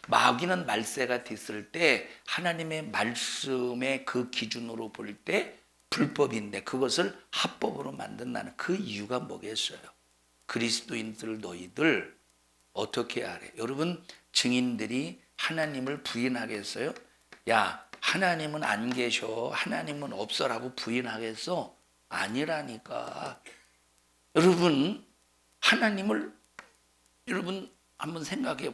마귀는 말세가 됐을 때 하나님의 말씀의 그 기준으로 볼 때 불법인데 그것을 합법으로 만든다는 그 이유가 뭐겠어요? 그리스도인들 너희들 어떻게 하래? 여러분 증인들이 하나님을 부인하겠어요? 야 하나님은 안 계셔 하나님은 없어라고 부인하겠어? 아니라니까. 여러분 하나님을 여러분 한번 생각해요.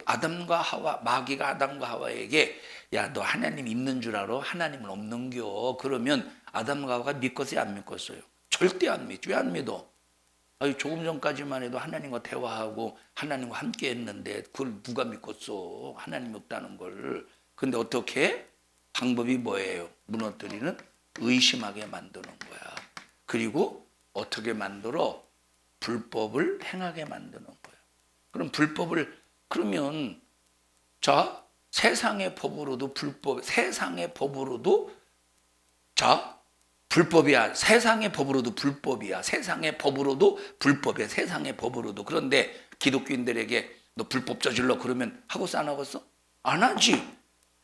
마귀가 아담과 하와에게 야 너 하나님 있는 줄 알아? 하나님은 없는겨. 그러면 아담과 하와가 믿겠어요 안 믿겠어요? 절대 안 믿죠. 왜 안 믿어? 조금 전까지만 해도 하나님과 대화하고 하나님과 함께 했는데 그걸 누가 믿겠어? 하나님이 없다는 걸. 근데 어떻게? 방법이 뭐예요? 무너뜨리는 의심하게 만드는 거야. 그리고 어떻게 만들어? 불법을 행하게 만드는 거야. 그럼 그러면 자 세상의 법으로도 불법이야. 세상의 법으로도 불법이야. 세상의 법으로도 불법이야. 세상의 법으로도. 그런데 기독교인들에게 너 불법 저질러 그러면 하고서 안 하겠어? 안 하지.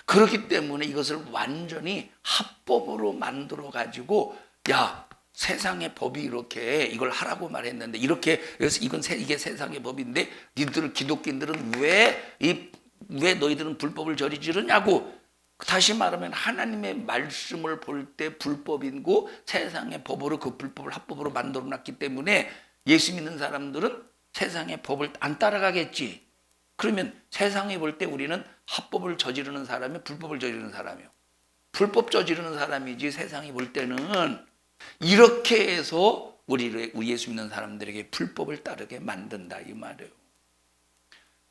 그렇기 때문에 이것을 완전히 합법으로 만들어 가지고 야 세상의 법이 이렇게 이걸 하라고 말했는데 그래서 이게 세상의 법인데 니들 기독교인들은 왜 너희들은 불법을 저지르냐고. 다시 말하면 하나님의 말씀을 볼 때 불법이고 세상의 법으로 그 불법을 합법으로 만들어 놨기 때문에 예수 믿는 사람들은 세상의 법을 안 따라가겠지. 그러면 세상에 볼 때 우리는 합법을 저지르는 사람이 불법을 저지르는 사람이요. 불법 저지르는 사람이지 세상이 볼 때는 이렇게 해서 우리 예수 믿는 사람들에게 불법을 따르게 만든다 이 말이에요.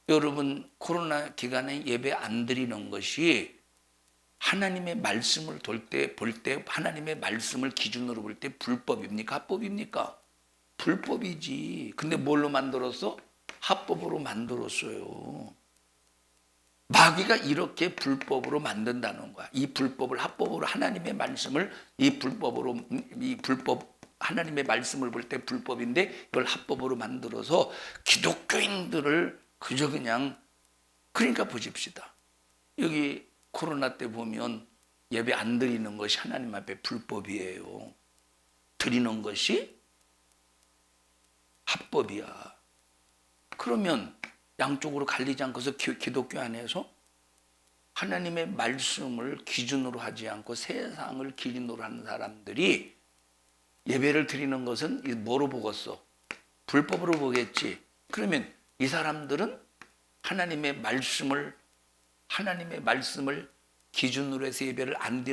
여러분 코로나 기간에 예배 안 드리는 것이 하나님의 말씀을 볼 때 하나님의 말씀을 기준으로 볼 때 불법입니까? 합법입니까? 불법이지. 근데 뭘로 만들었어? 합법으로 만들었어요. 마귀가 이렇게 불법으로 만든다는 거야. 이 불법을 합법으로 하나님의 말씀을 이 불법 하나님의 말씀을 볼 때 불법인데 이걸 합법으로 만들어서 기독교인들을 그저 그냥 그러니까 보십시다. 여기 코로나 때 보면 예배 안 드리는 것이 하나님 앞에 불법이에요. 드리는 것이 합법이야. 그러면 양쪽으로 갈리지 않고서 기독교 안에서 하나님의 말씀을 기준으로 하지 않고 세상을 기준으로 하는 사람들이 예배를 드리는 것은 뭐로 보겠어? 불법으로 보겠지. 그러면 이 사람들은 하나님의 말씀을 기준으로 해서 예배를 안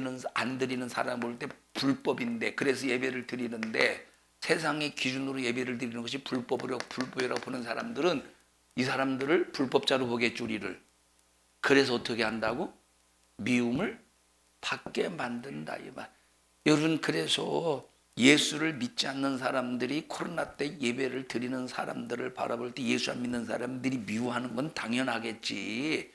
드리는 사람을 볼 때 불법인데 그래서 예배를 드리는데 세상의 기준으로 예배를 드리는 것이 불법이라고 보는 사람들은 이 사람들을 불법자로 보겠지 우리를. 그래서 어떻게 한다고? 미움을 받게 만든다 이 말. 여러분 그래서 예수를 믿지 않는 사람들이 코로나 때 예배를 드리는 사람들을 바라볼 때 예수 안 믿는 사람들이 미워하는 건 당연하겠지.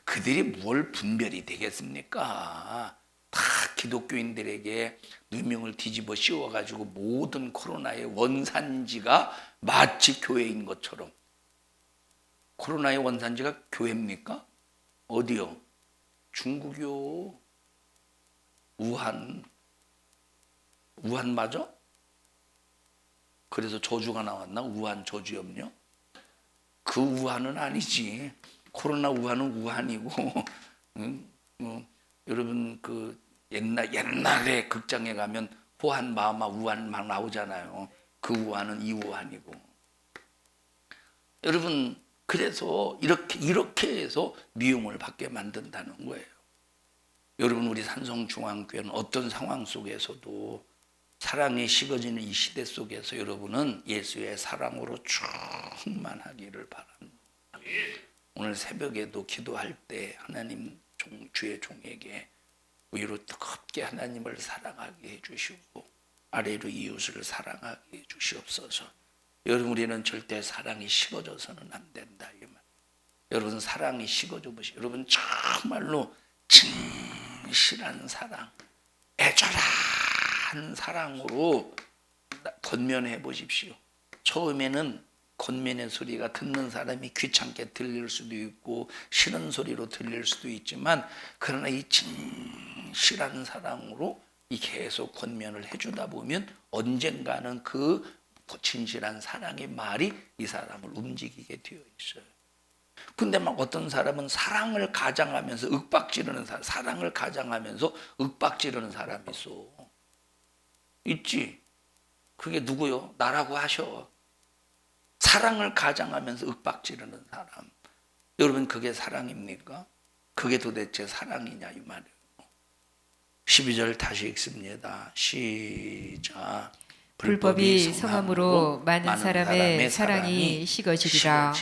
그들이 뭘 분별이 되겠습니까? 다 기독교인들에게 누명을 뒤집어 씌워가지고 모든 코로나의 원산지가 마치 교회인 것처럼. 코로나의 원산지가 교회입니까? 어디요? 중국이요. 우한 맞아? 그래서 저주가 나왔나? 우한 저주염요? 그 우한은 아니지. 코로나 우한은 우한이고 여러분 그 옛날에 극장에 가면 호한 마마 우한 막 나오잖아요. 그 우한은 이 우한이고. 여러분 그래서 이렇게 해서 미움을 받게 만든다는 거예요. 여러분 우리 산성중앙교회는 어떤 상황 속에서도 사랑이 식어지는 이 시대 속에서 여러분은 예수의 사랑으로 충만하기를 바랍니다. 오늘 새벽에도 기도할 때 하나님 주의 종에게 위로 뜨겁게 하나님을 사랑하게 해주시고 아래로 이웃을 사랑하게 해주시옵소서. 여러분 우리는 절대 사랑이 식어져서는 안 된다 이 말. 여러분 사랑이 식어져 보시오. 여러분 정말로 진실한 사랑, 애절한 사랑으로 권면해 보십시오. 처음에는 권면의 소리가 듣는 사람이 귀찮게 들릴 수도 있고 싫은 소리로 들릴 수도 있지만 그러나 이 진실한 사랑으로 이 계속 권면을 해주다 보면 언젠가는 그 진실한 사랑의 말이 이 사람을 움직이게 되어 있어요. 근데 막 어떤 사람은 사랑을 가장하면서 윽박지르는 사랑을 가장하면서 윽박지르는 사람이 있어. 있지? 그게 누구요? 나라고 하셔. 사랑을 가장하면서 윽박지르는 사람. 여러분 그게 사랑입니까? 그게 도대체 사랑이냐 이 말이에요. 12절 다시 읽습니다. 시작. 불법이 성함으로 많은 사람의 사랑이 식어지리라.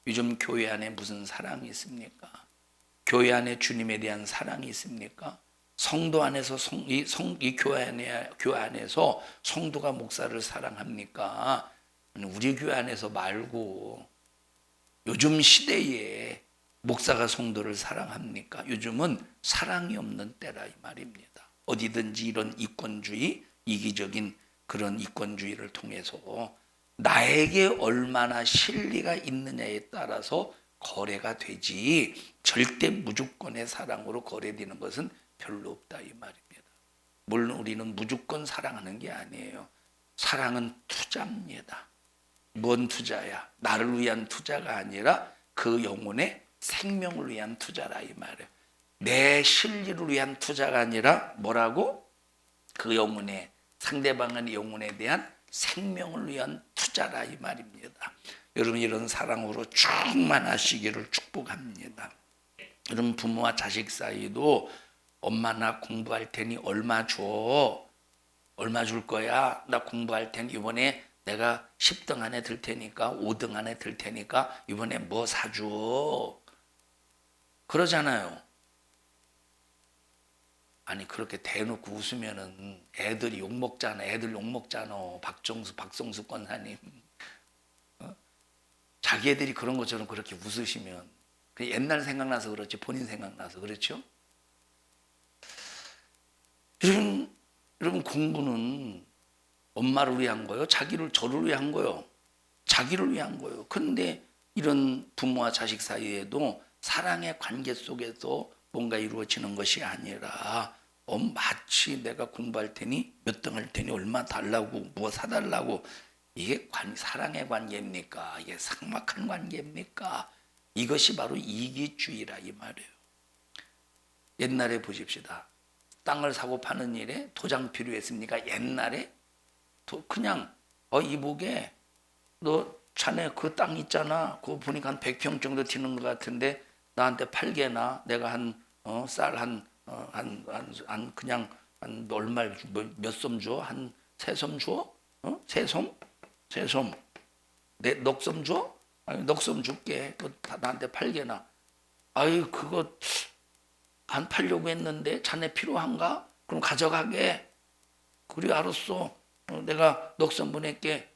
요즘 교회 안에 무슨 사랑이 있습니까? 교회 안에 주님에 대한 사랑이 있습니까? 성도 안에서 이 교회 안에서 성도가 목사를 사랑합니까? 우리 교회 안에서 말고 요즘 시대에 목사가 성도를 사랑합니까? 요즘은 사랑이 없는 때라 이 말입니다. 어디든지 이런 이권주의, 이기적인 그런 이권주의를 통해서 나에게 얼마나 실리가 있느냐에 따라서 거래가 되지 절대 무조건의 사랑으로 거래되는 것은 별로 없다 이 말입니다. 물론 우리는 무조건 사랑하는 게 아니에요. 사랑은 투자입니다. 뭔 투자야? 나를 위한 투자가 아니라 그 영혼의 생명을 위한 투자라 이 말이에요. 내 실리를 위한 투자가 아니라 뭐라고? 그 영혼의 상대방의 영혼에 대한 생명을 위한 투자라 이 말입니다. 여러분 이런 사랑으로 충만하시기를 축복합니다. 여러분 부모와 자식 사이도 엄마 나 공부할 테니 얼마 줘. 얼마 줄 거야? 나 공부할 테니 이번에 내가 10등 안에 들 테니까 5등 안에 들 테니까 이번에 뭐 사줘? 그러잖아요. 아니 그렇게 대놓고 웃으면은 애들이 욕먹잖아. 애들 욕먹잖아. 박성수 권사님. 자기 애들이 그런 것처럼 그렇게 웃으시면 옛날 생각나서 그렇지 본인 생각나서 그렇죠? 여러분 공부는 엄마를 위한 거요? 저를 위한 거요? 자기를 위한 거요. 그런데 이런 부모와 자식 사이에도 사랑의 관계 속에서 뭔가 이루어지는 것이 아니라 마치 내가 공부할 테니 몇 등 할 테니 얼마 달라고 뭐 사달라고 이게 사랑의 관계입니까? 이게 삭막한 관계입니까? 이것이 바로 이기주의라 이 말이에요. 옛날에 보십시다. 땅을 사고 파는 일에 도장 필요했습니까? 옛날에 그냥 이복에 너 자네 그 땅 있잖아. 그거 보니까 한 100평 정도 되는 것 같은데 나한테 팔게나 내가 쌀 그냥 한 얼마 몇 섬 줘? 한 3섬 줘? 세 섬? 내 넉섬 줘? 아니 넉섬 줄게. 그거 나한테 팔게나. 아유 그거 안 팔려고 했는데 자네 필요한가? 그럼 가져가게. 그래 알았어. 내가 넉섬 보낼게.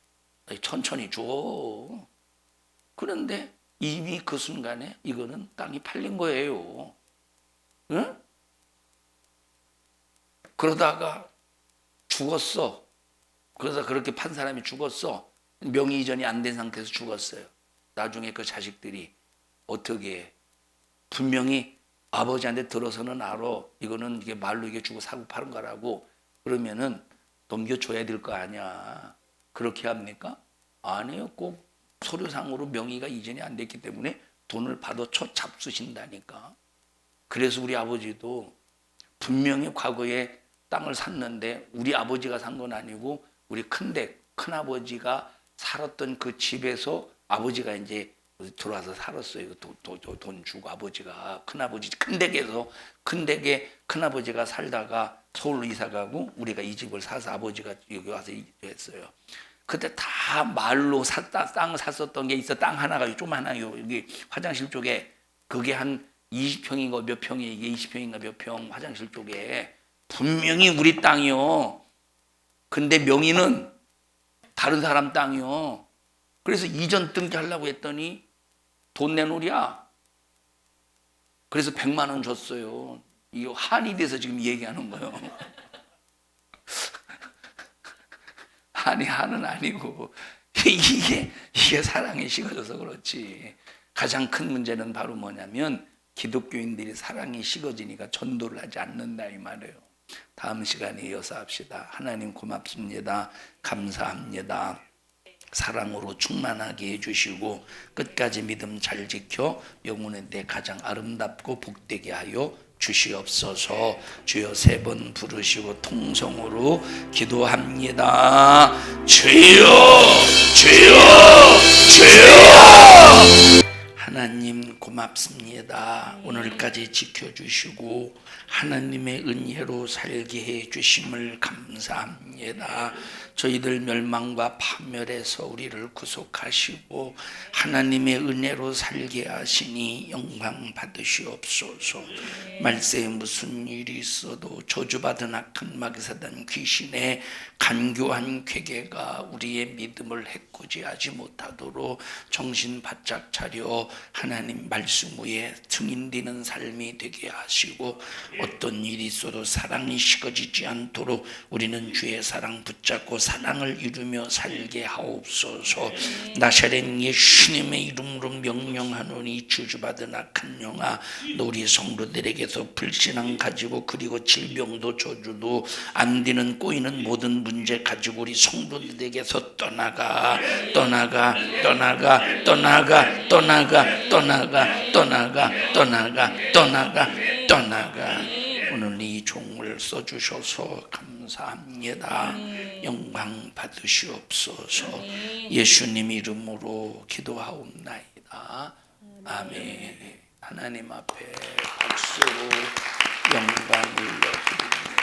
천천히 줘. 그런데 이미 그 순간에 이거는 땅이 팔린 거예요. 응? 그러다가 죽었어. 그러다 그렇게 판 사람이 죽었어. 명의 이전이 안 된 상태에서 죽었어요. 나중에 그 자식들이 어떻게 해? 분명히 아버지한테 들어서는 알아. 이거는 이게 말로 이게 주고 사고 파는 거라고. 그러면은 넘겨줘야 될 거 아니야. 그렇게 합니까? 아니에요. 꼭 서류상으로 명의가 이전이 안 됐기 때문에 돈을 받아 쳐 잡수신다니까. 그래서 우리 아버지도 분명히 과거에 땅을 샀는데 우리 아버지가 산 건 아니고 우리 큰아버지가 살았던 그 집에서 아버지가 이제 들어와서 살았어요. 돈 주고 아버지가 큰 댁에 큰아버지가 살다가 서울로 이사 가고 우리가 이 집을 사서 아버지가 여기 와서 했어요. 그때 다 말로 땅 샀었던 게 있어. 땅 하나가 좀 하나요. 여기 화장실 쪽에 그게 한 20평인가 몇 평이 이게 20평인가 몇 평 화장실 쪽에 분명히 우리 땅이요. 근데 명의는 다른 사람 땅이요. 그래서 이전 등기하려고 했더니 돈 내놓으랴. 그래서 100만 원 줬어요. 이거 한이 돼서 지금 얘기하는 거예요. 한은 아니고 이게 사랑이 식어져서 그렇지. 가장 큰 문제는 바로 뭐냐면 기독교인들이 사랑이 식어지니까 전도를 하지 않는다 이 말이에요. 다음 시간에 이어서 합시다. 하나님 고맙습니다. 감사합니다. 사랑으로 충만하게 해주시고 끝까지 믿음 잘 지켜 영혼의 때 가장 아름답고 복되게 하여 주시옵소서. 주여 3번 부르시고 통성으로 기도합니다. 주여 주여 주여. 하나님 고맙습니다. 오늘까지 지켜주시고 하나님의 은혜로 살게 해주심을 감사합니다. 저희들 멸망과 파멸에서 우리를 구속하시고 하나님의 은혜로 살게 하시니 영광 받으시옵소서. 말세에 무슨 일이 있어도 저주받은 악한 마귀사단 귀신의 간교한 괴계가 우리의 믿음을 해코지하지 못하도록 정신 바짝 차려 하나님 말씀 위에 승인되는 삶이 되게 하시고 어떤 일이 있어도 사랑이 식어지지 않도록 우리는 주의 사랑 붙잡고 사랑을 이루며 살게 하옵소서. 나사렛 예수님의 이름으로 명령하노니 저주받은 악한 영아 우리 성도들에게서 불신앙 가지고 그리고 질병도 저주도 안 되는 꼬이는 모든 문제 가지고 우리 성도들에게서 떠나가 오늘 이 종을 써주셔서 감사합니다. 영광 받으시옵소서. 예수님 이름으로 기도하옵나이다. 아멘. 하나님 앞에 박수로 영광을 올려드립니다.